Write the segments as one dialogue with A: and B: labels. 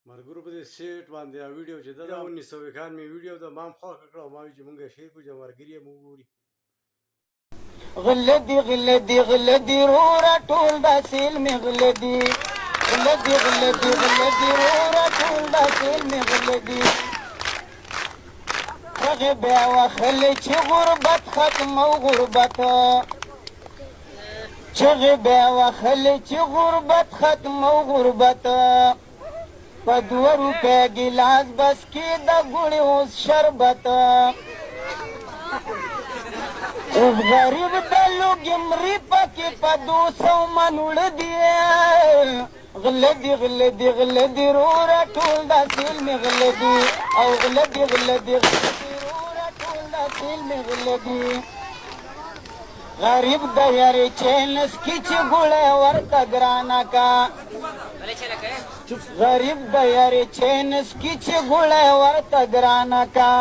A: مرګرو په دې سیټ باندې ویډیو چې دا 1900 کال می ویډیو د مام خو کړو ما چې مونږه شیر کو جمرګری مو ګوري
B: غلدي غلدي غلدي رورا ټول د سیل می غلدي غلدي غلدي غلدي رورا ټول د سیل می غلدي هغه بیا وخل چې غربت ختم او غربت چې بیا وخل چې غربت ختم او غربت په 2 روپے ګلاس بس کې د ګوړې اوس شربت اوس غریب د لوګي مري پکې په 200 منوړ دی غلدي غلدي غلدي رورا ټول د سیل می غلدي او غلدي غلدي غلدي رورا ټول د سیل می غلدي غریب د یاري چینس کی چې ګوړې ورته ګرانا کا غریب د یاري چینس کی چې ګوړې ورته ګرانا کا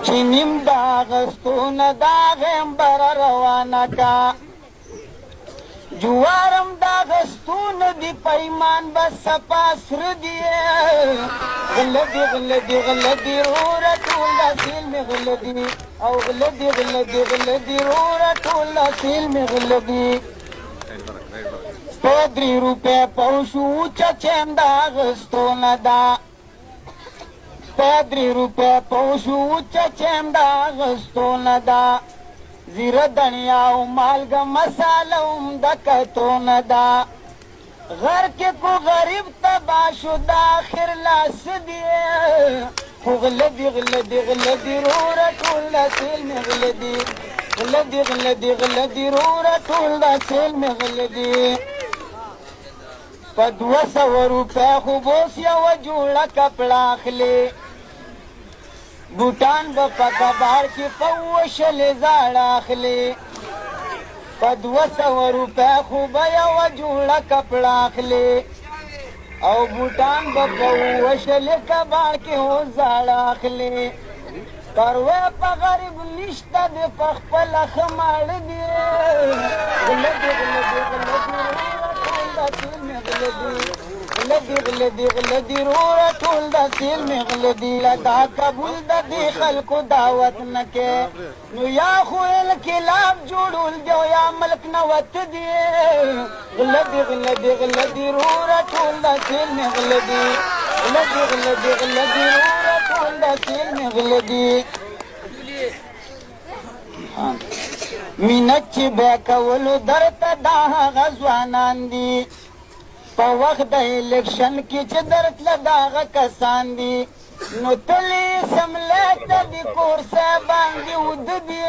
B: چې نیم دا غستونه دا غمبر روانه کا جوارم دا غستونه دی پیمان بس سپاسر دی غلدي غلدي غلدي رورا ټول د سیل می غلدي او غلدي غلدي غلدي رورا ټول د سیل می غلدي 3 روپے پوشو چچم دا غستونه دا 3 روپے پوشو چچم دا غستونه دا زیره دنیا او مالګه مساله هم د کتونه دا غر کې کو غریب تبا شو د آخر لاس دی خو غلدي غلدي غلدي رورا ټول د سیل می غلدي غلدي غلدي غلدي رورا ټول د سیل می غلدي په 200 روپے خو بوس یوه جوړه کپړه اخلي بوټان به په کباړ کې په وشلې زاړه اخلي په 200 روپے خو به یوه جوړه کپړه اخلي او بوټان به په وشلې کباړ کې هو زاړه اخلي پروه په غریب نشته دی په خپله ښه ماړه دی غلدي غلدي غلدي غلدي غلدي غلدي رورا ټول د سیل می غلدي دا قبول د دې خلکو دعوت نه کې نو یا خو انقلاب جوړول دی یا ملک نوت دی غلدي غلدي غلدي رورا ټول د سیل می غلدي غلدي غلدي غلدي رورا ټول د سیل می غلدي مینت چې بیا کولو درته دا هغه ځوانان دي په وخت د الیکشن کې چې درتله د هغه کسان دي نو تلې سملې ته د کور صاحبان دي وده دي